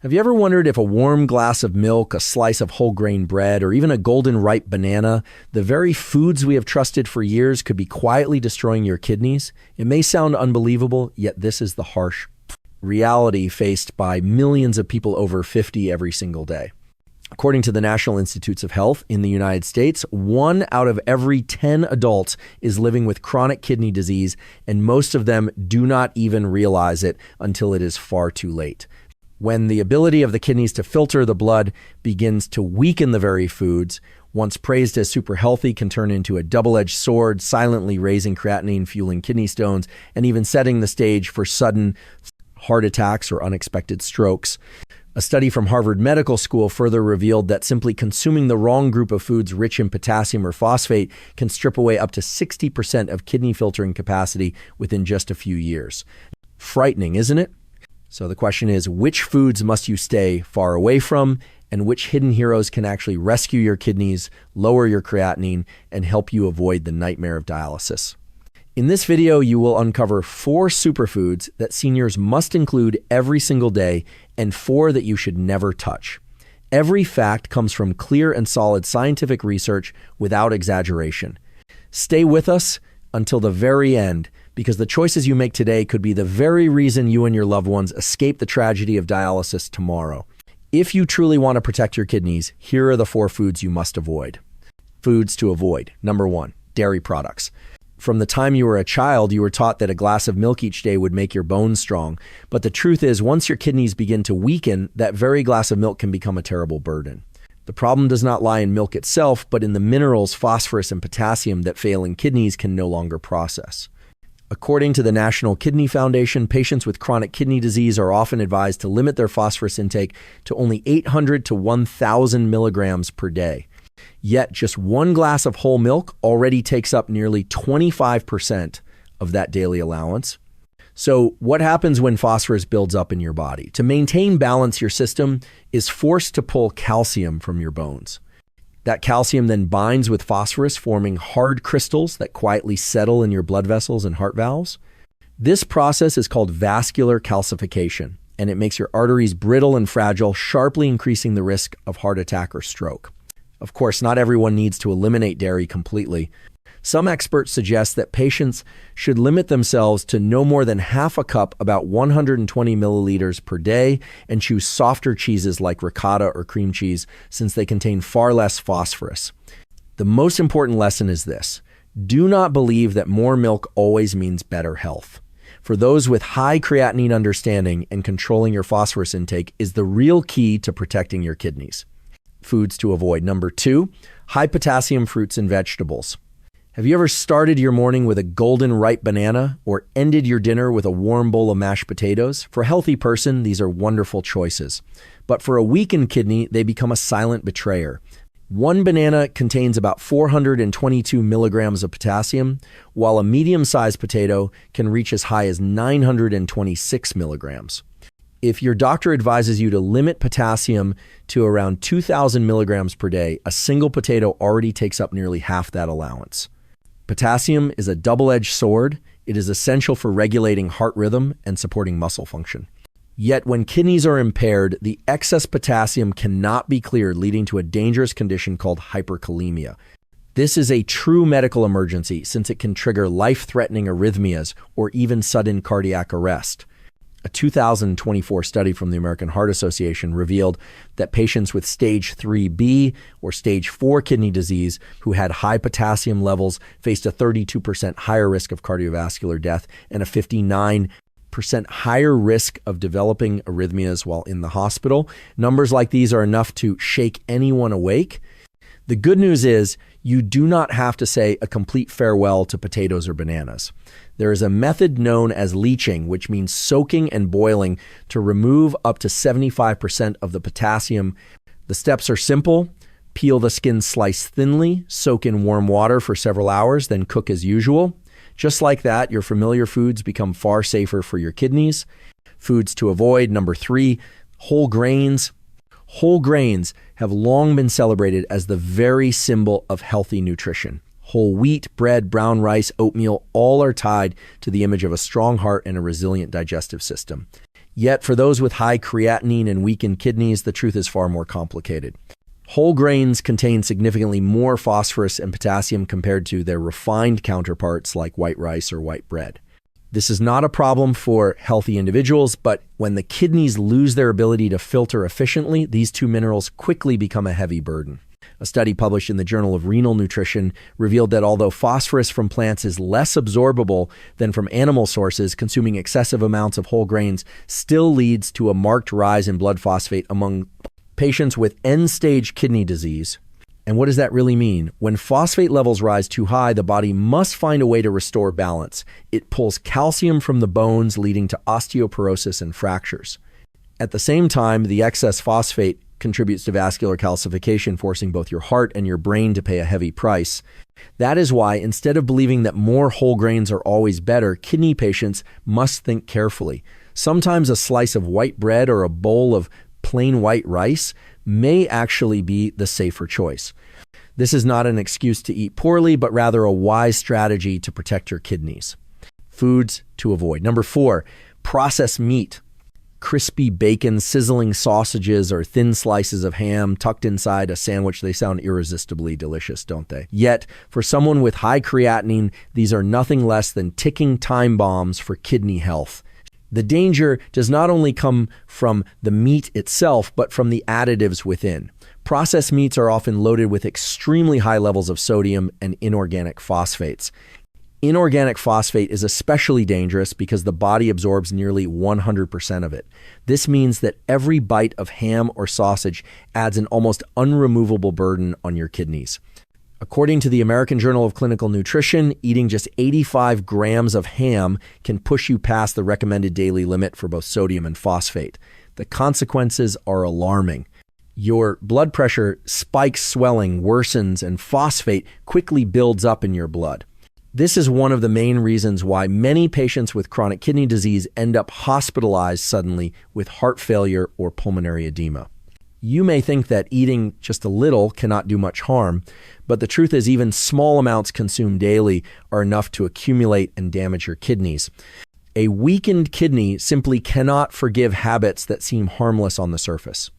Have you ever wondered if a warm glass of milk, a slice of whole grain bread, or even a golden ripe banana, the very foods we have trusted for years, could be quietly destroying your kidneys? It may sound unbelievable, yet this is the harsh reality faced by millions of people over 50 every single day. According to the National Institutes of Health in the United States, 1 out of every 10 adults is living with chronic kidney disease, and most of them do not even realize it until it is far too late. When the ability of the kidneys to filter the blood begins to weaken the very foods, once praised as super healthy, can turn into a double-edged sword, silently raising creatinine, fueling kidney stones, and even setting the stage for sudden heart attacks or unexpected strokes. A study from Harvard Medical School further revealed that simply consuming the wrong group of foods rich in potassium or phosphate can strip away up to 60% of kidney filtering capacity within just a few years. Frightening, isn't it? So the question is, which foods must you stay far away from, and which hidden heroes can actually rescue your kidneys, lower your creatinine, and help you avoid the nightmare of dialysis? In this video, you will uncover 4 superfoods that seniors must include every single day and 4 that you should never touch. Every fact comes from clear and solid scientific research without exaggeration. Stay with us until the very end, because the choices you make today could be the very reason you and your loved ones escape the tragedy of dialysis tomorrow. If you truly want to protect your kidneys, here are the 4 foods you must avoid. Foods to avoid. Number 1, dairy products. From the time you were a child, you were taught that a glass of milk each day would make your bones strong. But the truth is, once your kidneys begin to weaken, that very glass of milk can become a terrible burden. The problem does not lie in milk itself, but in the minerals phosphorus and potassium that failing kidneys can no longer process. According to the National Kidney Foundation, patients with chronic kidney disease are often advised to limit their phosphorus intake to only 800 to 1,000 milligrams per day. Yet just 1 glass of whole milk already takes up nearly 25% of that daily allowance. So what happens when phosphorus builds up in your body? To maintain balance, your system is forced to pull calcium from your bones. That calcium then binds with phosphorus, forming hard crystals that quietly settle in your blood vessels and heart valves. This process is called vascular calcification, and it makes your arteries brittle and fragile, sharply increasing the risk of heart attack or stroke. Of course, not everyone needs to eliminate dairy completely. Some experts suggest that patients should limit themselves to no more than half a cup, about 120 milliliters per day, and choose softer cheeses like ricotta or cream cheese, since they contain far less phosphorus. The most important lesson is this: do not believe that more milk always means better health. For those with high creatinine understanding, and controlling your phosphorus intake is the real key to protecting your kidneys. Foods to avoid. Number 2, high potassium fruits and vegetables. Have you ever started your morning with a golden ripe banana or ended your dinner with a warm bowl of mashed potatoes? For a healthy person, these are wonderful choices. But for a weakened kidney, they become a silent betrayer. 1 banana contains about 422 milligrams of potassium, while a medium-sized potato can reach as high as 926 milligrams. If your doctor advises you to limit potassium to around 2,000 milligrams per day, a single potato already takes up nearly half that allowance. Potassium is a double-edged sword. It is essential for regulating heart rhythm and supporting muscle function. Yet when kidneys are impaired, the excess potassium cannot be cleared, leading to a dangerous condition called hyperkalemia. This is a true medical emergency, since it can trigger life-threatening arrhythmias or even sudden cardiac arrest. A 2024 study from the American Heart Association revealed that patients with stage 3B or stage 4 kidney disease who had high potassium levels faced a 32% higher risk of cardiovascular death and a 59% higher risk of developing arrhythmias while in the hospital. Numbers like these are enough to shake anyone awake. The good news is you do not have to say a complete farewell to potatoes or bananas. There is a method known as leaching, which means soaking and boiling to remove up to 75% of the potassium. The steps are simple. Peel the skin, slice thinly, soak in warm water for several hours, then cook as usual. Just like that, your familiar foods become far safer for your kidneys. Foods to avoid. Number 3, whole grains. Whole grains have long been celebrated as the very symbol of healthy nutrition. Whole wheat, bread, brown rice, oatmeal, all are tied to the image of a strong heart and a resilient digestive system. Yet for those with high creatinine and weakened kidneys, the truth is far more complicated. Whole grains contain significantly more phosphorus and potassium compared to their refined counterparts like white rice or white bread. This is not a problem for healthy individuals, but when the kidneys lose their ability to filter efficiently, these two minerals quickly become a heavy burden. A study published in the Journal of Renal Nutrition revealed that although phosphorus from plants is less absorbable than from animal sources, consuming excessive amounts of whole grains still leads to a marked rise in blood phosphate among patients with end-stage kidney disease. And what does that really mean? When phosphate levels rise too high, the body must find a way to restore balance. It pulls calcium from the bones, leading to osteoporosis and fractures. At the same time, the excess phosphate contributes to vascular calcification, forcing both your heart and your brain to pay a heavy price. That is why, instead of believing that more whole grains are always better, kidney patients must think carefully. Sometimes a slice of white bread or a bowl of plain white rice may actually be the safer choice. This is not an excuse to eat poorly, but rather a wise strategy to protect your kidneys. Foods to avoid. Number 4, processed meat. Crispy bacon, sizzling sausages, or thin slices of ham tucked inside a sandwich. They sound irresistibly delicious, don't they? Yet, for someone with high creatinine, these are nothing less than ticking time bombs for kidney health. The danger does not only come from the meat itself, but from the additives within. Processed meats are often loaded with extremely high levels of sodium and inorganic phosphates. Inorganic phosphate is especially dangerous because the body absorbs nearly 100% of it. This means that every bite of ham or sausage adds an almost unremovable burden on your kidneys. According to the American Journal of Clinical Nutrition, eating just 85 grams of ham can push you past the recommended daily limit for both sodium and phosphate. The consequences are alarming. Your blood pressure spikes, swelling, worsens, and phosphate quickly builds up in your blood. This is one of the main reasons why many patients with chronic kidney disease end up hospitalized suddenly with heart failure or pulmonary edema. You may think that eating just a little cannot do much harm, but the truth is even small amounts consumed daily are enough to accumulate and damage your kidneys. A weakened kidney simply cannot forgive habits that seem harmless on the surface.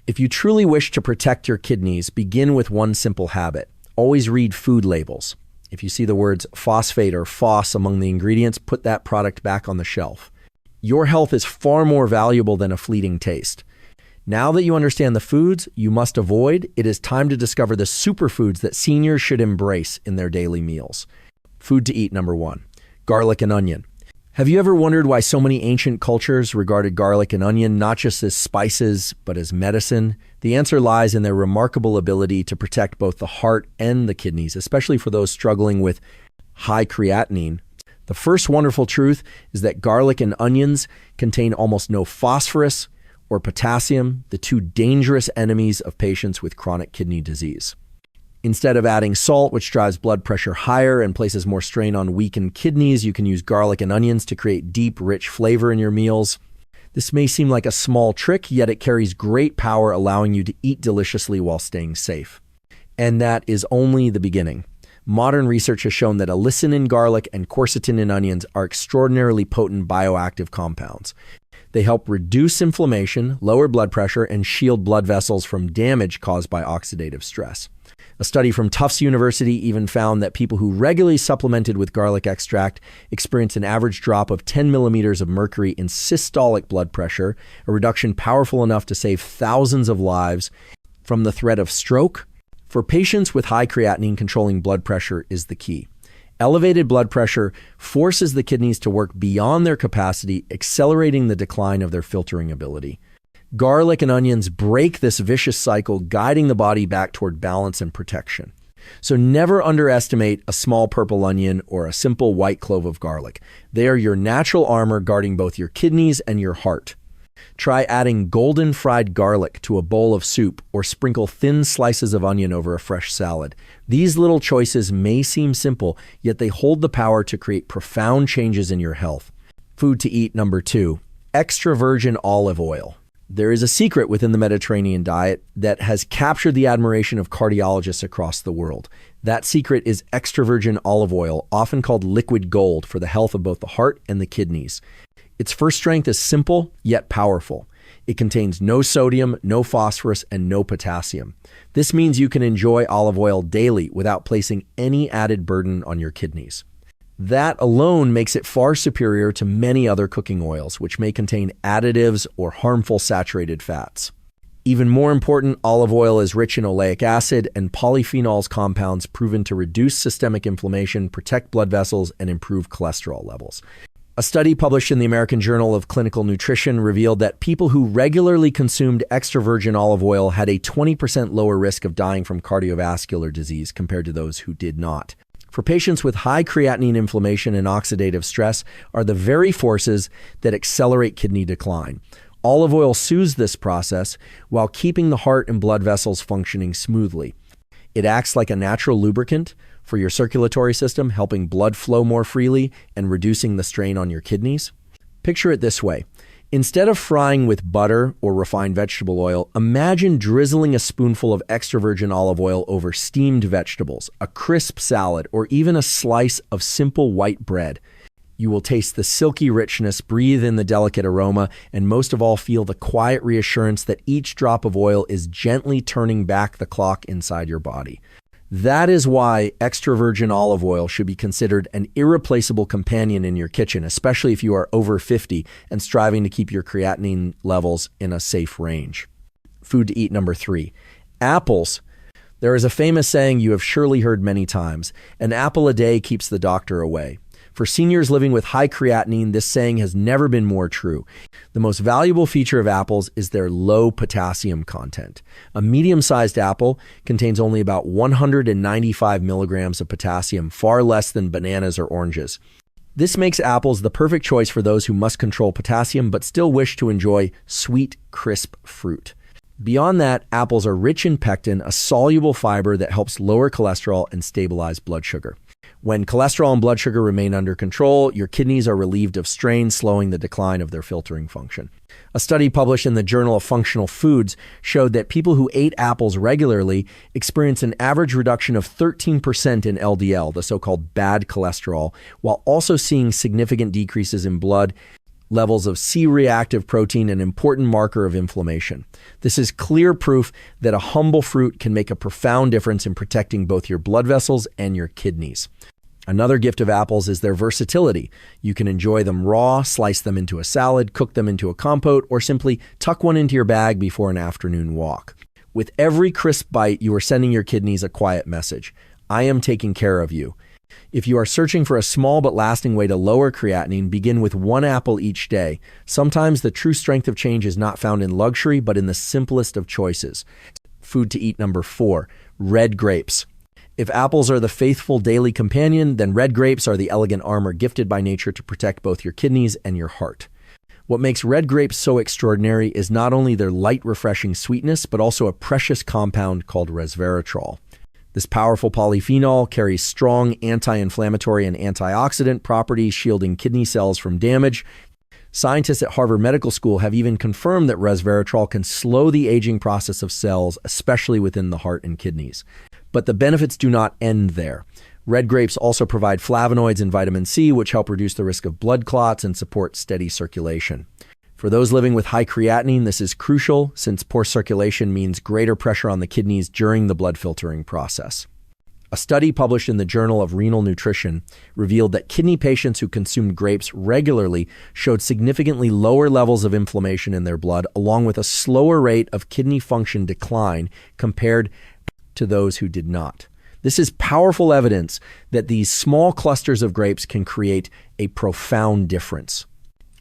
If you truly wish to protect your kidneys, begin with one simple habit. Always read food labels. If you see the words phosphate or phos among the ingredients, put that product back on the shelf. Your health is far more valuable than a fleeting taste. Now that you understand the foods you must avoid, it is time to discover the superfoods that seniors should embrace in their daily meals. Food to eat number 1, garlic and onion. Have you ever wondered why so many ancient cultures regarded garlic and onion not just as spices, but as medicine? The answer lies in their remarkable ability to protect both the heart and the kidneys, especially for those struggling with high creatinine. The first wonderful truth is that garlic and onions contain almost no phosphorus or potassium, the two dangerous enemies of patients with chronic kidney disease. Instead of adding salt, which drives blood pressure higher and places more strain on weakened kidneys, you can use garlic and onions to create deep, rich flavor in your meals. This may seem like a small trick, yet it carries great power, allowing you to eat deliciously while staying safe. And that is only the beginning. Modern research has shown that allicin in garlic and quercetin in onions are extraordinarily potent bioactive compounds. They help reduce inflammation, lower blood pressure, and shield blood vessels from damage caused by oxidative stress. A study from Tufts University even found that people who regularly supplemented with garlic extract experienced an average drop of 10 millimeters of mercury in systolic blood pressure, a reduction powerful enough to save thousands of lives from the threat of stroke. For patients with high creatinine, controlling blood pressure is the key. Elevated blood pressure forces the kidneys to work beyond their capacity, accelerating the decline of their filtering ability. Garlic and onions break this vicious cycle, guiding the body back toward balance and protection. So never underestimate a small purple onion or a simple white clove of garlic. They are your natural armor guarding both your kidneys and your heart. Try adding golden fried garlic to a bowl of soup or sprinkle thin slices of onion over a fresh salad. These little choices may seem simple, yet they hold the power to create profound changes in your health. Food to eat number 2, extra virgin olive oil. There is a secret within the Mediterranean diet that has captured the admiration of cardiologists across the world. That secret is extra virgin olive oil, often called liquid gold, for the health of both the heart and the kidneys. Its first strength is simple yet powerful. It contains no sodium, no phosphorus, and no potassium. This means you can enjoy olive oil daily without placing any added burden on your kidneys. That alone makes it far superior to many other cooking oils, which may contain additives or harmful saturated fats. Even more important, olive oil is rich in oleic acid and polyphenols compounds proven to reduce systemic inflammation, protect blood vessels, and improve cholesterol levels. A study published in the American Journal of Clinical Nutrition revealed that people who regularly consumed extra virgin olive oil had a 20% lower risk of dying from cardiovascular disease compared to those who did not. For patients with high creatinine inflammation and oxidative stress are the very forces that accelerate kidney decline. Olive oil soothes this process while keeping the heart and blood vessels functioning smoothly. It acts like a natural lubricant for your circulatory system, helping blood flow more freely and reducing the strain on your kidneys. Picture it this way. Instead of frying with butter or refined vegetable oil, imagine drizzling a spoonful of extra virgin olive oil over steamed vegetables, a crisp salad, or even a slice of simple white bread. You will taste the silky richness, breathe in the delicate aroma, and most of all feel the quiet reassurance that each drop of oil is gently turning back the clock inside your body. That is why extra virgin olive oil should be considered an irreplaceable companion in your kitchen, especially if you are over 50 and striving to keep your creatinine levels in a safe range. Food to eat number 3. Apples. There is a famous saying you have surely heard many times, an apple a day keeps the doctor away. For seniors living with high creatinine, this saying has never been more true. The most valuable feature of apples is their low potassium content. A medium-sized apple contains only about 195 milligrams of potassium, far less than bananas or oranges. This makes apples the perfect choice for those who must control potassium but still wish to enjoy sweet, crisp fruit. Beyond that, apples are rich in pectin, a soluble fiber that helps lower cholesterol and stabilize blood sugar. When cholesterol and blood sugar remain under control, your kidneys are relieved of strain, slowing the decline of their filtering function. A study published in the Journal of Functional Foods showed that people who ate apples regularly experienced an average reduction of 13% in LDL, the so-called bad cholesterol, while also seeing significant decreases in blood levels of C-reactive protein, an important marker of inflammation. This is clear proof that a humble fruit can make a profound difference in protecting both your blood vessels and your kidneys. Another gift of apples is their versatility. You can enjoy them raw, slice them into a salad, cook them into a compote, or simply tuck one into your bag before an afternoon walk. With every crisp bite, you are sending your kidneys a quiet message. I am taking care of you. If you are searching for a small but lasting way to lower creatinine, begin with one apple each day. Sometimes the true strength of change is not found in luxury, but in the simplest of choices. Food to eat number 4, red grapes. If apples are the faithful daily companion, then red grapes are the elegant armor gifted by nature to protect both your kidneys and your heart. What makes red grapes so extraordinary is not only their light, refreshing sweetness, but also a precious compound called resveratrol. This powerful polyphenol carries strong anti-inflammatory and antioxidant properties, shielding kidney cells from damage. Scientists at Harvard Medical School have even confirmed that resveratrol can slow the aging process of cells, especially within the heart and kidneys. But the benefits do not end there. Red grapes also provide flavonoids and vitamin C, which help reduce the risk of blood clots and support steady circulation. For those living with high creatinine, this is crucial since poor circulation means greater pressure on the kidneys during the blood filtering process. A study published in the Journal of Renal Nutrition revealed that kidney patients who consumed grapes regularly showed significantly lower levels of inflammation in their blood, along with a slower rate of kidney function decline compared to those who did not. This is powerful evidence that these small clusters of grapes can create a profound difference.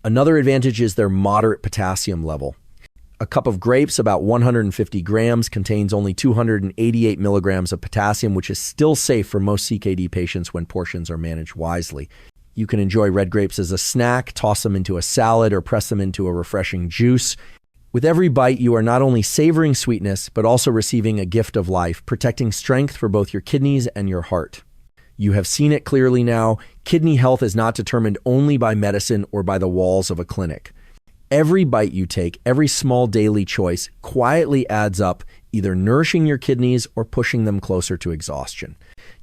Another advantage is their moderate potassium level. A cup of grapes, about 150 grams, contains only 288 milligrams of potassium, which is still safe for most CKD patients when portions are managed wisely. You can enjoy red grapes as a snack, toss them into a salad, or press them into a refreshing juice. With every bite, you are not only savoring sweetness, but also receiving a gift of life, protecting strength for both your kidneys and your heart. You have seen it clearly now. Kidney health is not determined only by medicine or by the walls of a clinic. Every bite you take, every small daily choice quietly adds up, either nourishing your kidneys or pushing them closer to exhaustion.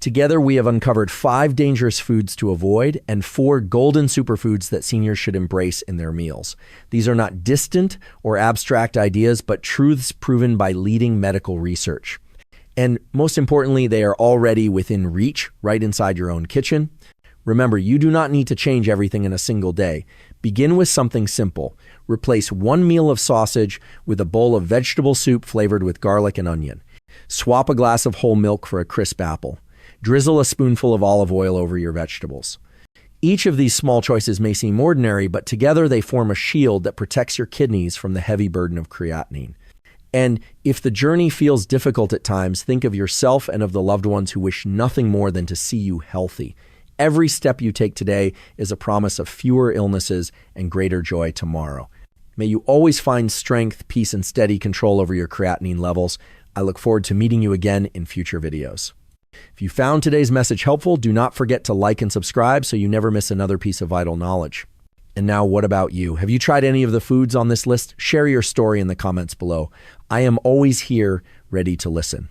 Together, we have uncovered 5 dangerous foods to avoid and 4 golden superfoods that seniors should embrace in their meals. These are not distant or abstract ideas, but truths proven by leading medical research. And most importantly, they are already within reach, right inside your own kitchen. Remember, you do not need to change everything in a single day. Begin with something simple. Replace 1 meal of sausage with a bowl of vegetable soup flavored with garlic and onion. Swap a glass of whole milk for a crisp apple. Drizzle a spoonful of olive oil over your vegetables. Each of these small choices may seem ordinary, but together they form a shield that protects your kidneys from the heavy burden of creatinine. And if the journey feels difficult at times, think of yourself and of the loved ones who wish nothing more than to see you healthy. Every step you take today is a promise of fewer illnesses and greater joy tomorrow. May you always find strength, peace, and steady control over your creatinine levels. I look forward to meeting you again in future videos. If you found today's message helpful, do not forget to like and subscribe so you never miss another piece of vital knowledge. And now, what about you? Have you tried any of the foods on this list? Share your story in the comments below. I am always here, ready to listen.